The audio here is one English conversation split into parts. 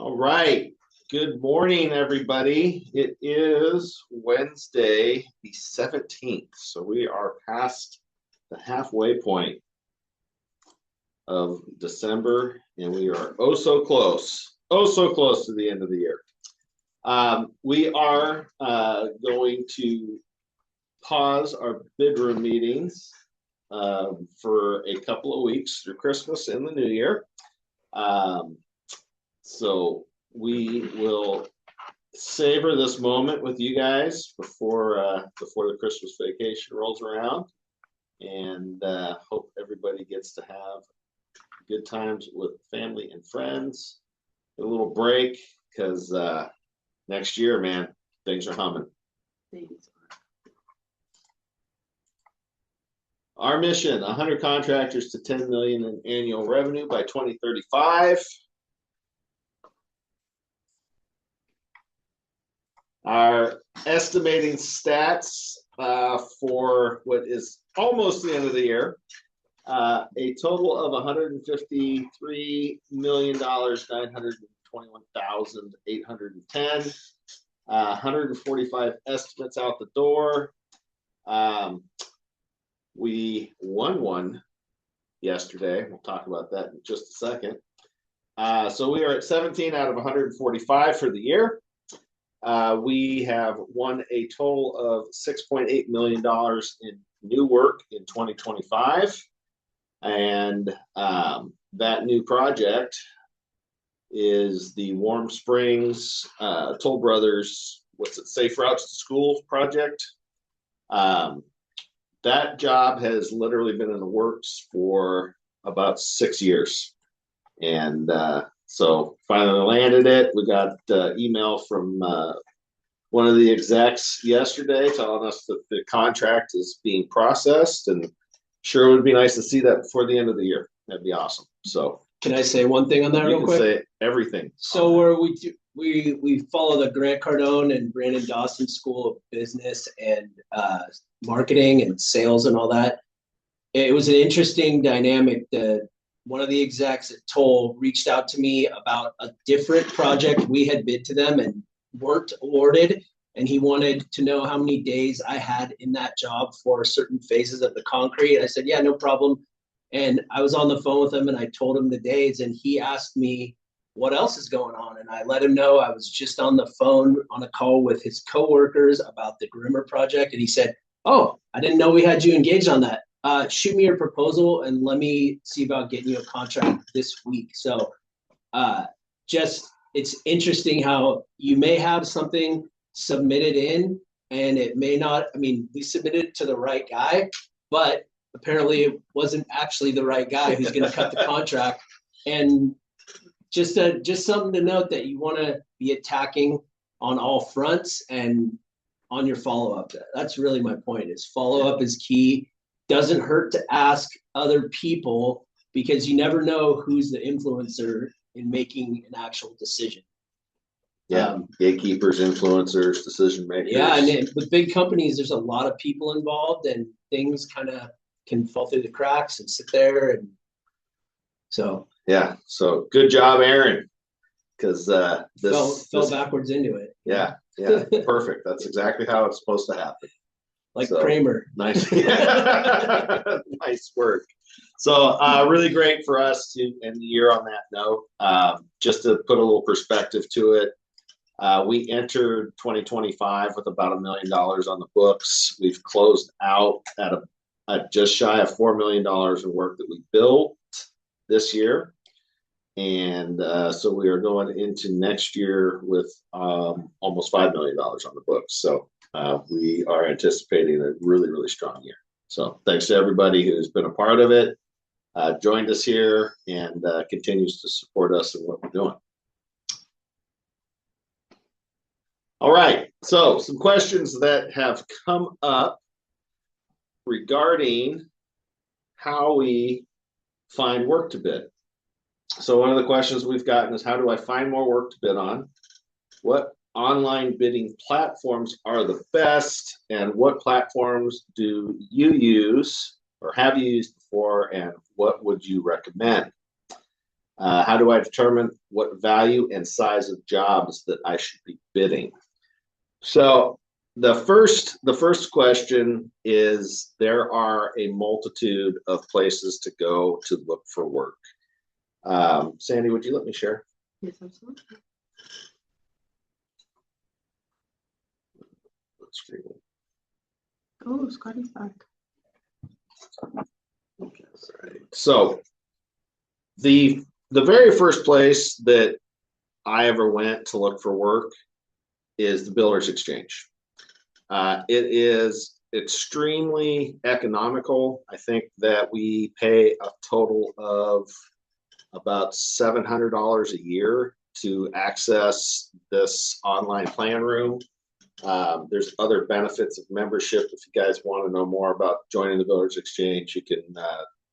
All right. Good morning, everybody. It is Wednesday, the 17th. So we are past the halfway point of December, and we are oh so close to the end of the year. We are going to pause our bid room meetings for a couple of weeks through Christmas and the New Year. So we will savor this moment with you guys before the Christmas vacation rolls around, and hope everybody gets to have good times with family and friends. A little break because next year, man, things are humming. Our mission: 100 contractors to 10 million in annual revenue by 2035. Our estimating stats for what is almost the end of the year, a total of $153,921,810, 145 estimates out the door. We won one yesterday. We'll talk about that in just a second. So we are at 17 out of 145 for the year. We have won a total of $6.8 million in new work in 2025. And that new project is the Warm Springs Toll Brothers, Safe Routes to School project. That job has literally been in the works for about 6 years. And so finally landed it. We got email from one of the execs yesterday telling us that the contract is being processed, and sure it would be nice to see that before the end of the year. That'd be awesome. So can I say one thing on that real quick? Say everything. So where we follow the Grant Cardone and Brandon Dawson School of Business and Marketing and Sales and all that. It was an interesting dynamic that one of the execs at Toll reached out to me about a different project we had bid to them and weren't awarded, and he wanted to know how many days I had in that job for certain phases of the concrete. I said, yeah, no problem. And I was on the phone with him and I told him the days, and he asked me what else is going on. And I let him know I was just on the phone on a call with his coworkers about the Grimmer project. And he said, oh, I didn't know we had you engaged on that. Shoot me your proposal and let me see about getting you a contract this week. So it's interesting how you may have something submitted in and it may not. I mean, we submitted it to the right guy, but apparently it wasn't actually the right guy who's going to cut the contract. And just something to note that you want to be attacking on all fronts and on your follow-up. That's really my point, is follow-up is key. Doesn't hurt to ask other people, because you never know who's the influencer in making an actual decision. Yeah, gatekeepers, influencers, decision makers. Yeah, and with big companies, there's a lot of people involved, and things kind of can fall through the cracks and sit there. And so yeah, so good job, Aaron, because this fell backwards into it. Yeah, perfect. That's exactly how it's supposed to happen. Like Kramer. Nice. Nice work. So really great for us to end the year on that note. Just to put a little perspective to it, we entered 2025 with about $1 million on the books. We've closed out at just shy of $4 million in work that we built this year. And so we are going into next year with almost $5 million on the books. So we are anticipating a really, really strong year. So thanks to everybody who's been a part of it, joined us here, and continues to support us in what we're doing. All right, so some questions that have come up regarding how we find work to bid. So one of the questions we've gotten is, how do I find more work to bid on? What online bidding platforms are the best, and what platforms do you use or have you used before, and what would you recommend? How do I determine what value and size of jobs that I should be bidding? So the first question is, there are a multitude of places to go to look for work. Sandy, would you let me share? Yes, absolutely. Oh, Scotty's back. Okay, right. So the very first place that I ever went to look for work is the Builders Exchange. It is extremely economical. I think that we pay a total of about $700 a year to access this online plan room. There's other benefits of membership. If you guys want to know more about joining the Builders Exchange, you can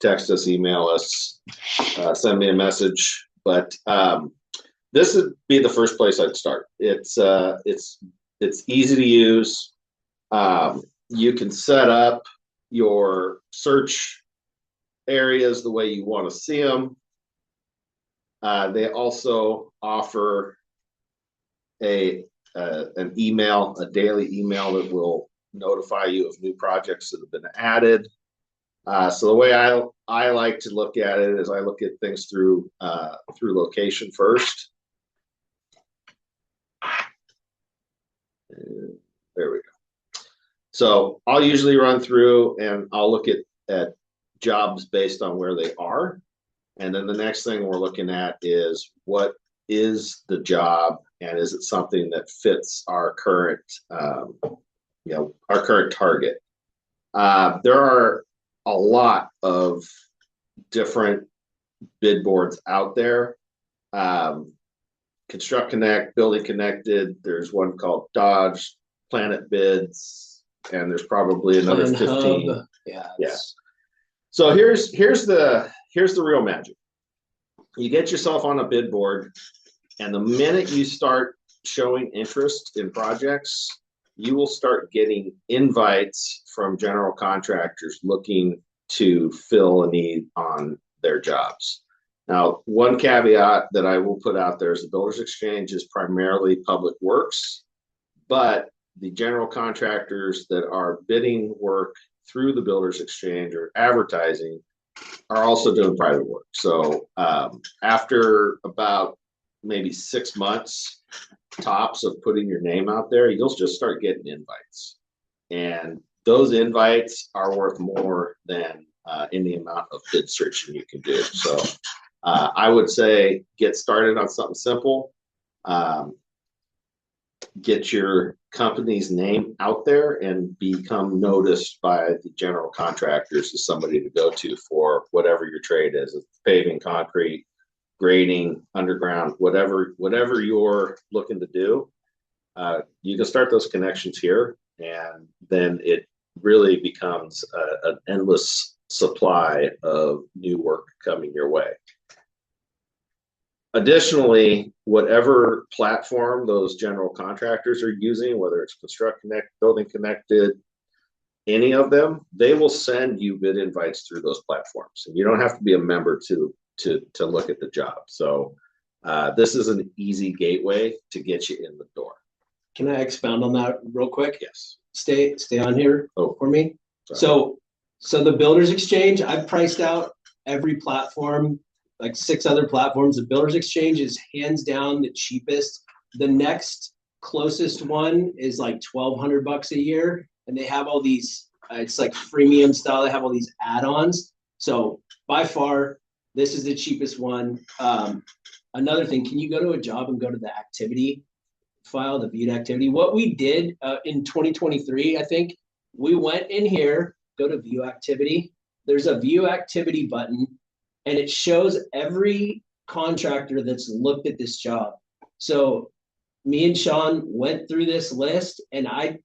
text us, email us, send me a message. But this would be the first place I'd start. It's easy to use. You can set up your search areas the way you want to see them. They also offer an email, a daily email that will notify you of new projects that have been added. So the way I like to look at it is I look at things through location first. There we go. So I'll usually run through and I'll look at jobs based on where they are. And then the next thing we're looking at is, what is the job, and is it something that fits our current, our current target? There are a lot of different bid boards out there. Construct Connect, Building Connected. There's one called Dodge, Planet Bids, and there's probably another 15. Hub. Yeah. So here's the real magic. You get yourself on a bid board, and the minute you start showing interest in projects, you will start getting invites from general contractors looking to fill a need on their jobs. Now, one caveat that I will put out there is the Builders Exchange is primarily public works, but the general contractors that are bidding work through the Builders Exchange or advertising are also doing private work. So after about maybe 6 months tops of putting your name out there, you'll just start getting invites. And those invites are worth more than any amount of bid searching you can do. So I would say get started on something simple. Get your company's name out there and become noticed by the general contractors as somebody to go to for whatever your trade is. It's paving, concrete, grading, underground, whatever you're looking to do. You can start those connections here, and then it really becomes an endless supply of new work coming your way. Additionally, whatever platform those general contractors are using, whether it's Construct Connect, Building Connected, any of them, they will send you bid invites through those platforms. And you don't have to be a member to look at the job. So this is an easy gateway to get you in the door. Can I expound on that real quick? Yes. Stay on here for me. Sorry. So the Builders Exchange, I've priced out every platform, like 6 other platforms. The Builders Exchange is hands down the cheapest. The next closest one is like $1,200 a year, and they have all these. It's like freemium style. They have all these add-ons. So by far, this is the cheapest one. Another thing, can you go to a job and go to the activity file, the viewed activity? What we did in 2023, I think, we went in here, go to view activity. There's a view activity button, and it shows every contractor that's looked at this job. So me and Sean went through this list, and I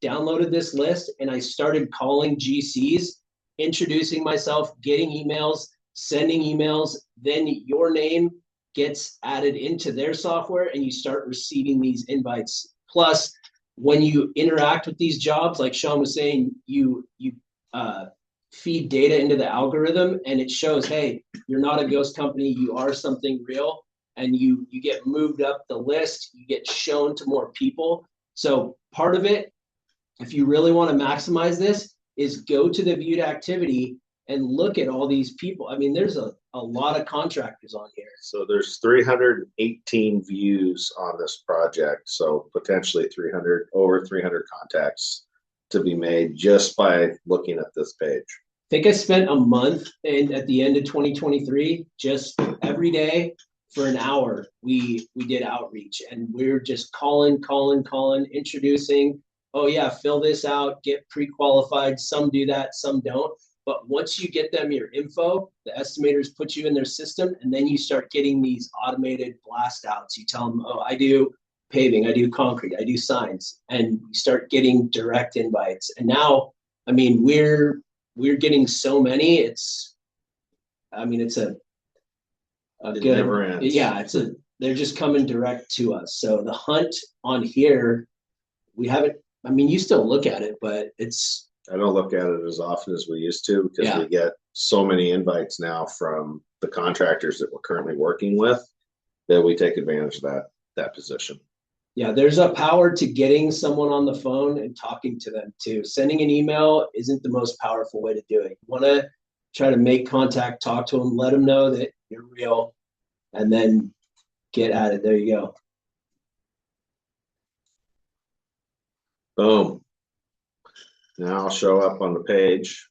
downloaded this list, and I started calling GCs, introducing myself, getting emails, sending emails. Then your name gets added into their software, and you start receiving these invites. Plus, when you interact with these jobs, like Sean was saying, you feed data into the algorithm, and it shows, hey, you're not a ghost company, you are something real, and you get moved up the list, you get shown to more people. So part of it, if you really want to maximize this, is go to the viewed activity and look at all these people. I mean, there's a lot of contractors on here. So there's 318 views on this project. So potentially over 300 contacts to be made just by looking at this page. I think I spent a month at the end of 2023, just every day for an hour, we did outreach, and we're just calling, introducing, oh yeah, fill this out, get pre-qualified. Some do that, some don't. But once you get them your info, the estimators put you in their system, and then you start getting these automated blast outs. You tell them, oh, I do paving, I do concrete, I do signs, and you start getting direct invites. And now, I mean, we're getting so many. It's a It good, never ends. yeah, they're just coming direct to us. So the hunt on here, we haven't, I mean, you still look at it, but I don't look at it as often as we used to because we get so many invites now from the contractors that we're currently working with that we take advantage of that position. Yeah, there's a power to getting someone on the phone and talking to them too. Sending an email isn't the most powerful way to do it. You want to try to make contact, talk to them, let them know that you're real, and then get at it. There you go. Boom. Now I'll show up on the page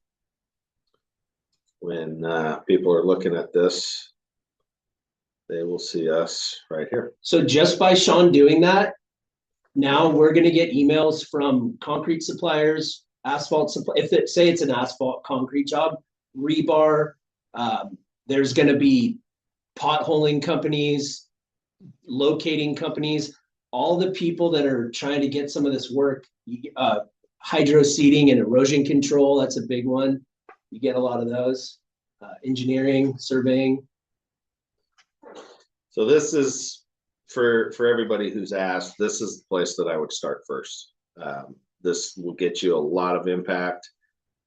when people are looking at this. They will see us right here. So just by Sean doing that, now we're going to get emails from concrete suppliers, asphalt supply. Say it's an asphalt concrete job, rebar. There's going to be potholing companies, locating companies, all the people that are trying to get some of this work. Hydro seeding and erosion control, that's a big one. You get a lot of those. Engineering, surveying. So this is for everybody who's asked, this is the place that I would start first. This will get you a lot of impact.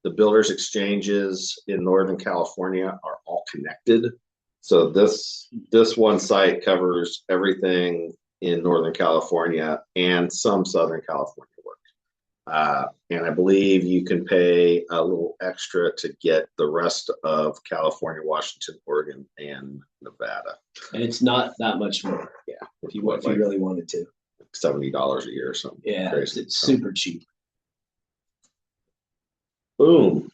The builders exchanges in Northern California are all connected. So this one site covers everything in Northern California and some Southern California work. And I believe you can pay a little extra to get the rest of California, Washington, Oregon, and Nevada. And it's not that much more. Yeah. If you really wanted to. $70 a year or something. Yeah, crazy. it's super cheap. Boom.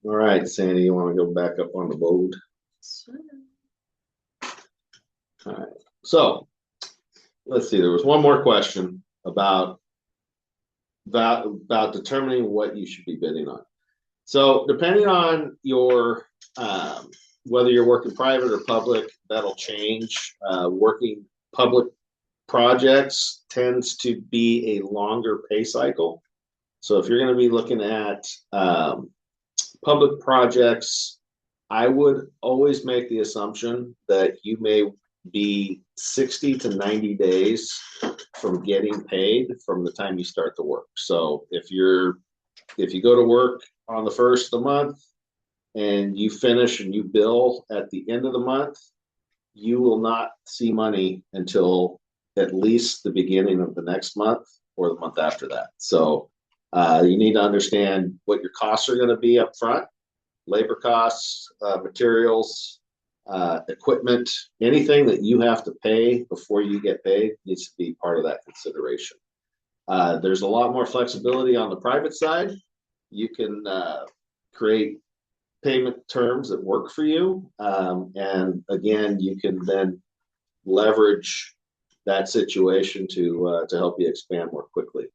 All right, Sandy, you want to go back up on the board? Sure. All right. So let's see. There was one more question about determining what you should be bidding on. So depending on your whether you're working private or public, that'll change. Working public projects tends to be a longer pay cycle. So if you're going to be looking at public projects, I would always make the assumption that you may be 60 to 90 days from getting paid from the time you start the work. So if you go to work on the first of the month and you finish and you bill at the end of the month, you will not see money until at least the beginning of the next month or the month after that. So you need to understand what your costs are going to be up front, labor costs, materials, equipment, anything that you have to pay before you get paid needs to be part of that consideration. There's a lot more flexibility on the private side. You can create payment terms that work for you. And again, you can then leverage that situation to help you expand more quickly.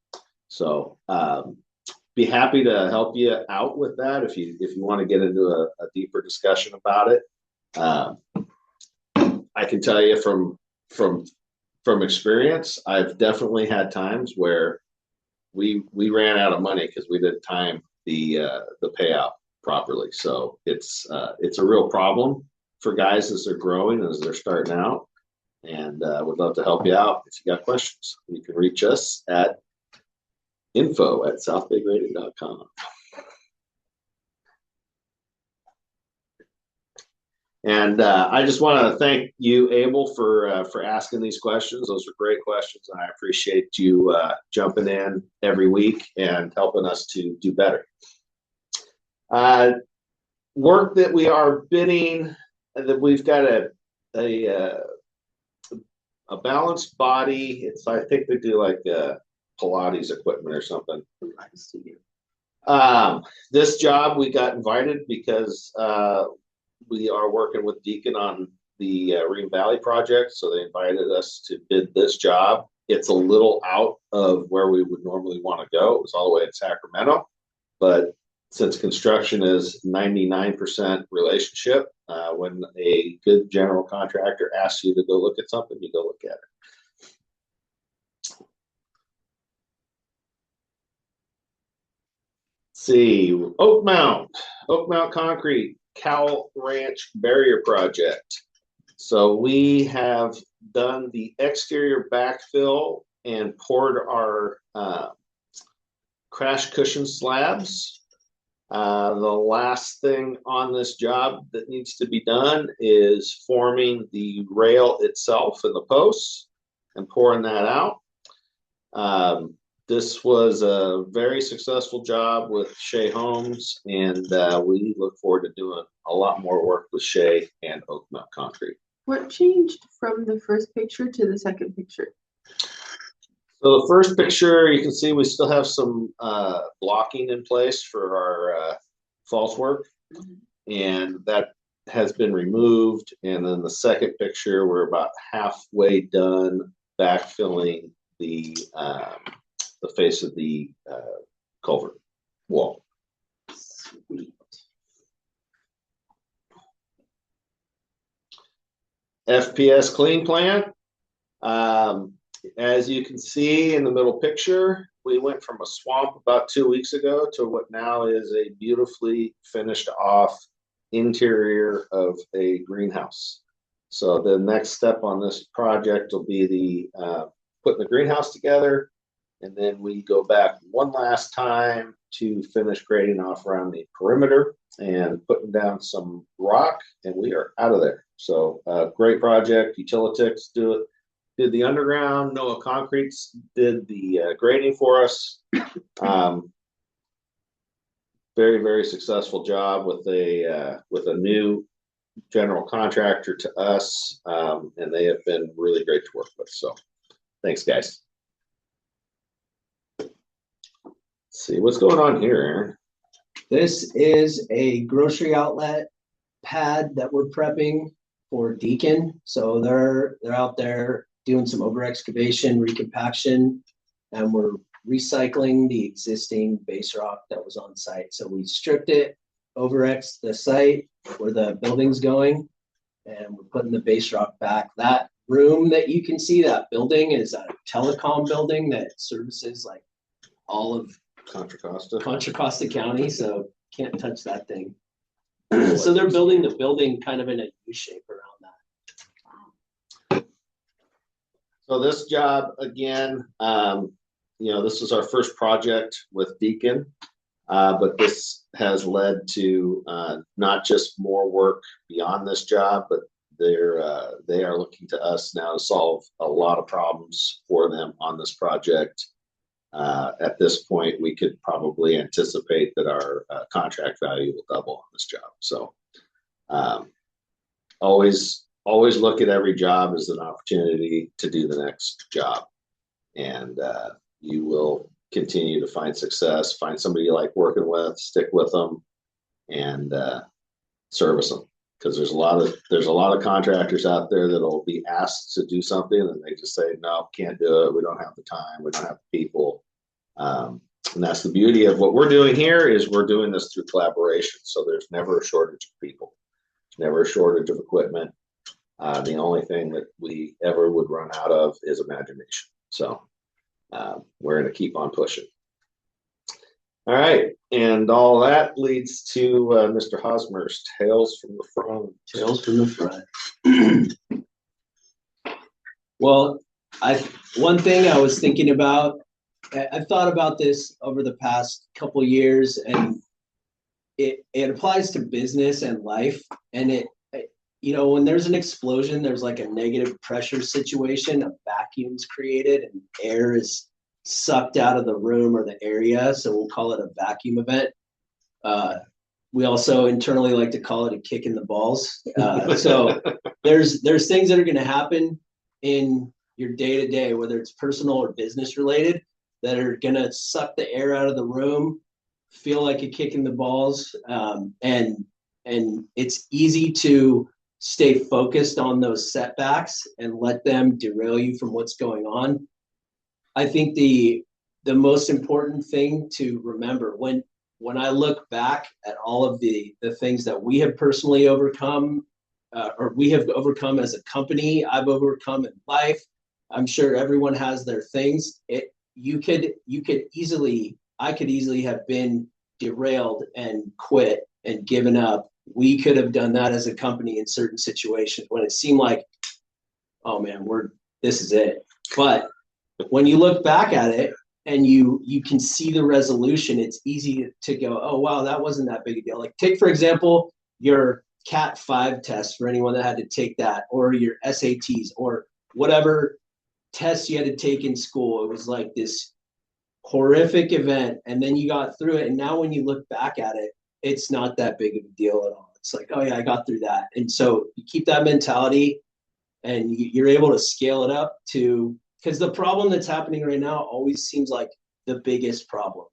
So be happy to help you out with that if you want to get into a deeper discussion about it. I can tell you from experience, I've definitely had times where we ran out of money because we didn't time the payout properly. So it's a real problem for guys as they're growing, as they're starting out, and would love to help you out. If you got questions, you can reach us at info@southbaygrading.com. And I just want to thank you, Abel, for asking these questions. Those are great questions, and I appreciate you jumping in every week and helping us to do better. Work that we are bidding, that we've got a balanced body. I think they do like Pilates equipment or something. This job we got invited because we are working with Deacon on the Ream Valley project, so they invited us to bid this job. It's a little out of where we would normally want to go. It was all the way in Sacramento, but since construction is 99% relationship, when a good general contractor asks you to go look at something, you go look at it. See, Oak Mount Concrete Cow Ranch Barrier Project. So we have done the exterior backfill and poured our crash cushion slabs. The last thing on this job that needs to be done is forming the rail itself and the posts and pouring that out. This was a very successful job with Shea Homes, and we look forward to doing a lot more work with Shea and Oak Mount Concrete. What changed from the first picture to the second picture? So the first picture, you can see we still have some blocking in place for our false work, and that has been removed. And then the second picture, we're about halfway done backfilling the face of the culvert wall. Sweet. FPS clean plant. As you can see in the middle picture, we went from a swamp about 2 weeks ago to what now is a beautifully finished off interior of a greenhouse. So the next step on this project will be the putting the greenhouse together, and then we go back one last time to finish grading off around the perimeter and putting down some rock, and we are out of there. So great project. Utilitics did the underground. Noah Concretes did the grading for us. Very, very successful job with a new general contractor to us, and they have been really great to work with. So thanks, guys. Let's see what's going on here, Aaron. This is a grocery outlet pad that we're prepping for Deacon. So they're out there doing some over excavation, recompaction, and we're recycling the existing base rock that was on site. So we stripped it, over the site where the building's going, and we're putting the base rock back. That room that you can see, that building, is a telecom building that services like all of Contra Costa County, so can't touch that thing. So they're building the building kind of in a U shape around that. So this job, again, this is our first project with Deacon, but this has led to not just more work beyond this job, but they are looking to us now to solve a lot of problems for them on this project. At this point, we could probably anticipate that our contract value will double on this job. So always look at every job as an opportunity to do the next job. And you will continue to find success, find somebody you like working with, stick with them, and service them. Because there's a lot of contractors out there that'll be asked to do something and they just say, no, can't do it. We don't have the time. We don't have the people. And that's the beauty of what we're doing here, is we're doing this through collaboration. So there's never a shortage of people. There's never a shortage of equipment. The only thing that we ever would run out of is imagination. So we're going to keep on pushing. All right, and all that leads to Mr. Hosmer's Tales from the Front. Tales from the Front. Well, one thing I was thinking about, I've thought about this over the past couple years, and it applies to business and life. And when there's an explosion, there's like a negative pressure situation, a vacuum's created and air is sucked out of the room or the area. So we'll call it a vacuum event. We also internally like to call it a kick in the balls. So there's things that are going to happen in your day to day, whether it's personal or business related, that are going to suck the air out of the room, feel like a kick in the balls, and it's easy to stay focused on those setbacks and let them derail you from what's going on. I think the most important thing to remember when I look back at all of the things that we have personally overcome, or we have overcome as a company, I've overcome in life. I'm sure everyone has their things. I could easily have been derailed and quit and given up. We could have done that as a company in certain situations when it seemed like, oh man, this is it. But when you look back at it and you can see the resolution, it's easy to go, oh wow, that wasn't that big a deal. Like take, for example, your Cat 5 test for anyone that had to take that, or your SATs, or whatever tests you had to take in school. It was like this horrific event, and then you got through it. And now when you look back at it, it's not that big of a deal at all. It's like, oh yeah, I got through that. And so you keep that mentality and you're able to scale it up to, because the problem that's happening right now always seems like the biggest problem.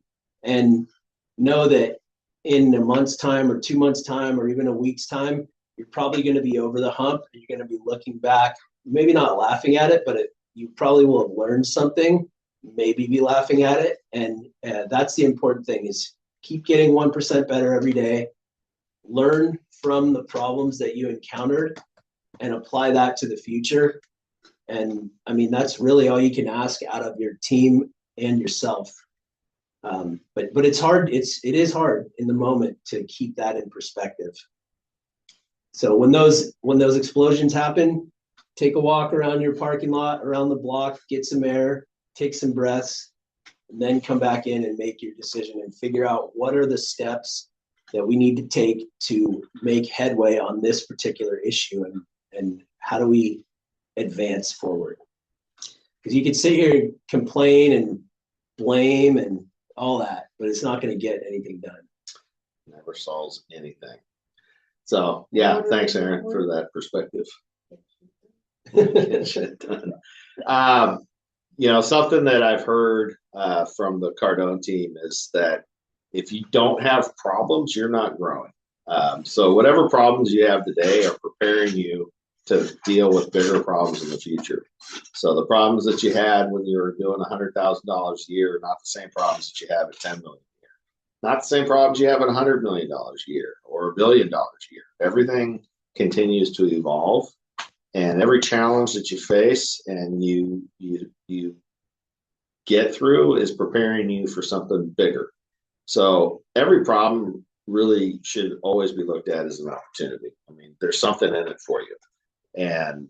And know that in a month's time or 2 months' time or even a week's time, you're probably going to be over the hump and you're going to be looking back, maybe not laughing at it, but you probably will have learned something, maybe be laughing at it. And that's the important thing, is keep getting 1% better every day, learn from the problems that you encountered and apply that to the future. And I mean, that's really all you can ask out of your team and yourself. But it's hard. It is hard in the moment to keep that in perspective. So when those explosions happen, take a walk around your parking lot, around the block, get some air, take some breaths, and then come back in and make your decision and figure out what are the steps that we need to take to make headway on this particular issue, and how do we advance forward. Because you can sit here and complain and blame and all that, but it's not going to get anything done. Never solves anything. So yeah, thanks Aaron for that perspective. Get shit done. Something that I've heard from the Cardone team is that if you don't have problems, you're not growing. So whatever problems you have today are preparing you to deal with bigger problems in the future. So the problems that you had when you were doing $100,000 a year are not the same problems that you have at $10 million a year. Not the same problems you have at $100 million a year or $1 billion a year. Everything continues to evolve, and every challenge that you face and you get through is preparing you for something bigger. So every problem really should always be looked at as an opportunity. I mean, there's something in it for you. And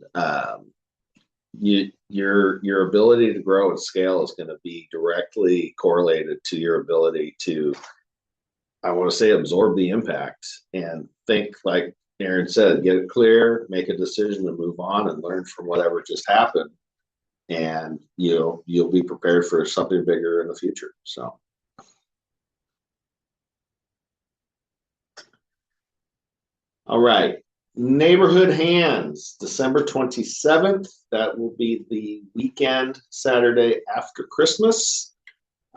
your ability to grow and scale is going to be directly correlated to your ability to, I want to say, absorb the impact and think, like Aaron said, get it clear, make a decision to move on and learn from whatever just happened. And you'll be prepared for something bigger in the future. So. All right. Neighborhood Hands, December 27th. That will be the weekend, Saturday after Christmas.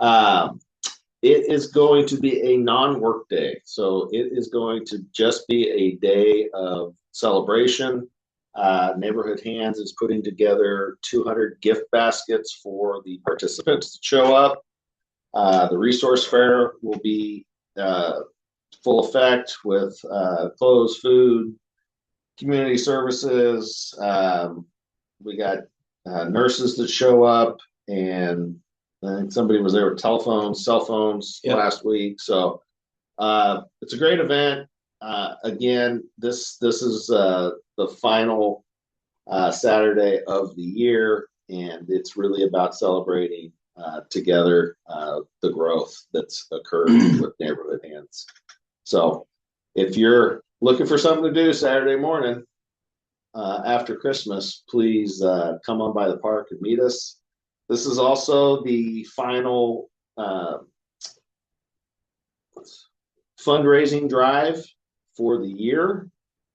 It is going to be a non-work day. So it is going to just be a day of celebration. Neighborhood Hands is putting together 200 gift baskets for the participants to show up. The resource fair will be full effect with clothes, food, community services. We got nurses that show up, and I think somebody was there with cell phones last week. So it's a great event. Again, this is the final Saturday of the year, and it's really about celebrating together the growth that's occurred with Neighborhood Hands. So if you're looking for something to do Saturday morning, after Christmas, please come on by the park and meet us. This is also the final fundraising drive for the year.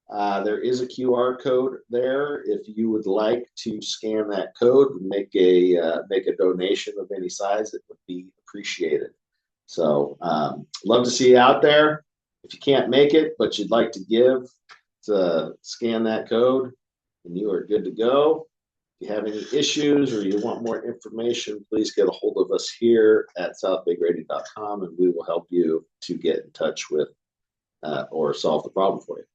There is a QR code there. If you would like to scan that code and make a donation of any size, it would be appreciated. So love to see you out there. If you can't make it, but you'd like to give, scan that code and you are good to go. If you have any issues or you want more information, please get a hold of us here at southbaygrading.com and we will help you to get in touch with or solve the problem for you.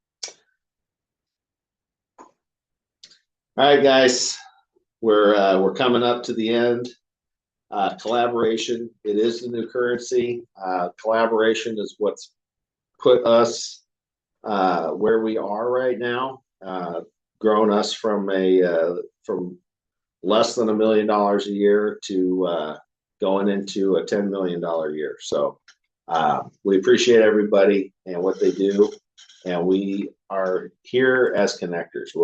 All right, guys, we're coming up to the end. Collaboration, it is the new currency. Collaboration is what's put us where we are right now, grown us from less than $1 million a year to going into a $10 million year. So we appreciate everybody and what they do, and we are here as connectors.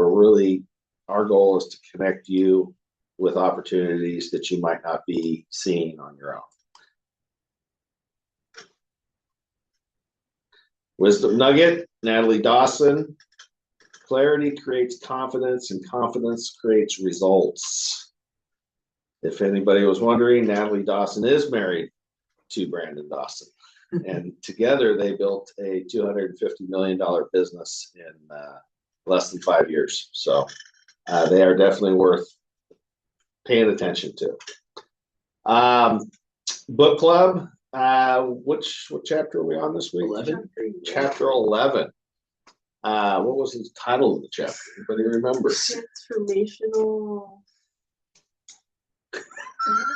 Our goal is to connect you with opportunities that you might not be seeing on your own. Wisdom nugget, Natalie Dawson. Clarity creates confidence and confidence creates results. If anybody was wondering, Natalie Dawson is married to Brandon Dawson. And together they built a $250 million business in less than 5 years. So they are definitely worth paying attention to. Book club, what chapter are we on this week? 11. Chapter 11. What was the title of the chapter? Anybody remember? Transformational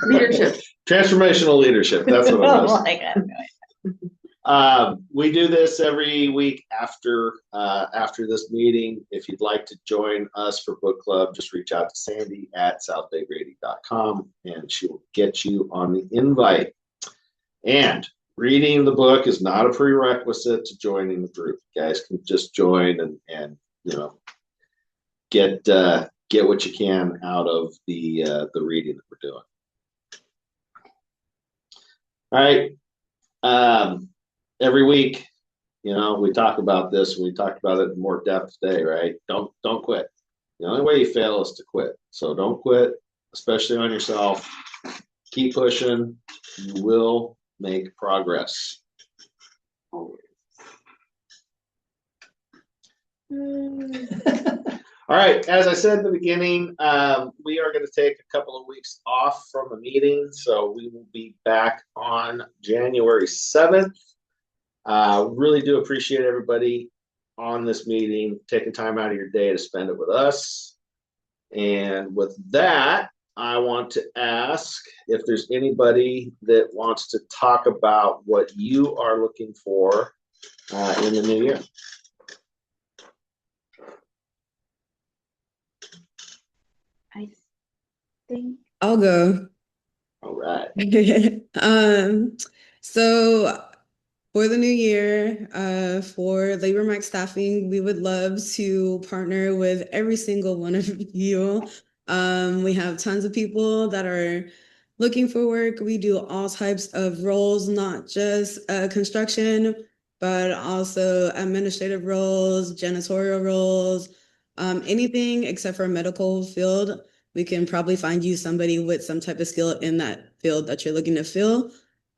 leadership. Transformational leadership. That's what it was. Oh my God. We do this every week after this meeting. If you'd like to join us for book club, just reach out to Sandy at southbaygrading.com and she will get you on the invite. And reading the book is not a prerequisite to joining the group. You guys can just join and get what you can out of the reading that we're doing. All right. Every week, we talk about this. We talked about it in more depth today, right? Don't quit. The only way you fail is to quit. So don't quit, especially on yourself. Keep pushing. You will make progress. All right. As I said in the beginning, we are going to take a couple of weeks off from the meeting. So we will be back on January 7th. Really do appreciate everybody on this meeting, taking time out of your day to spend it with us. And with that, I want to ask if there's anybody that wants to talk about what you are looking for in the new year. I think I'll go. All right. So for the new year, for Labor Max Staffing, we would love to partner with every single one of you. We have tons of people that are looking for work. We do all types of roles, not just construction, but also administrative roles, janitorial roles, anything except for medical field. We can probably find you somebody with some type of skill in that field that you're looking to fill.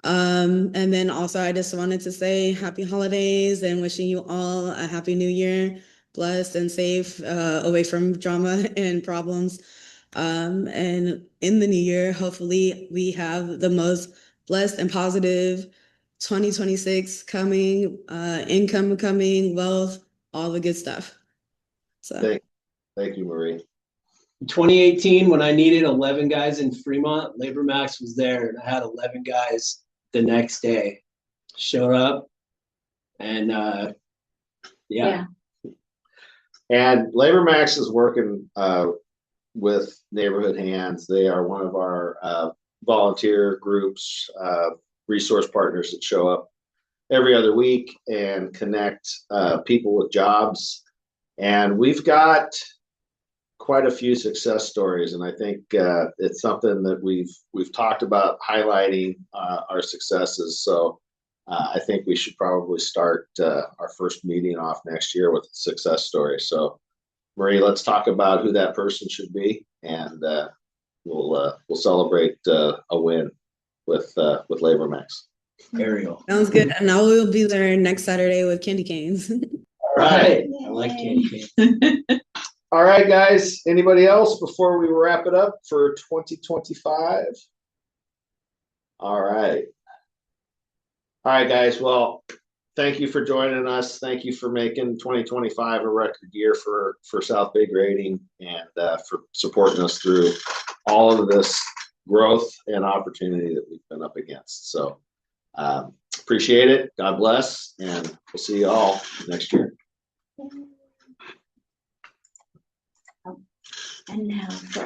And then also I just wanted to say happy holidays and wishing you all a happy new year, blessed and safe, away from drama and problems. And in the new year, hopefully we have the most blessed and positive 2026 coming, income coming, wealth, all the good stuff. So Thank you, Marie. In 2018, when I needed 11 guys in Fremont, Labor Max was there, and I had 11 guys the next day. Showed up, and yeah. And Labor Max is working with Neighborhood Hands. They are one of our volunteer groups, resource partners that show up every other week and connect people with jobs. And we've got quite a few success stories, and I think it's something that we've talked about highlighting our successes. So I think we should probably start our first meeting off next year with a success story. So Marie, let's talk about who that person should be, and we'll celebrate a win with LaborMax. Ariel. Sounds good. And I will be there next Saturday with candy canes. All right. I like candy cane. All right, guys. Anybody else before we wrap it up for 2025? All right. All right, guys. Well, thank you for joining us. Thank you for making 2025 a record year for South Bay Grading, and for supporting us through all of this growth and opportunity that we've been up against. So appreciate it. God bless, and we'll see you all next year. And now for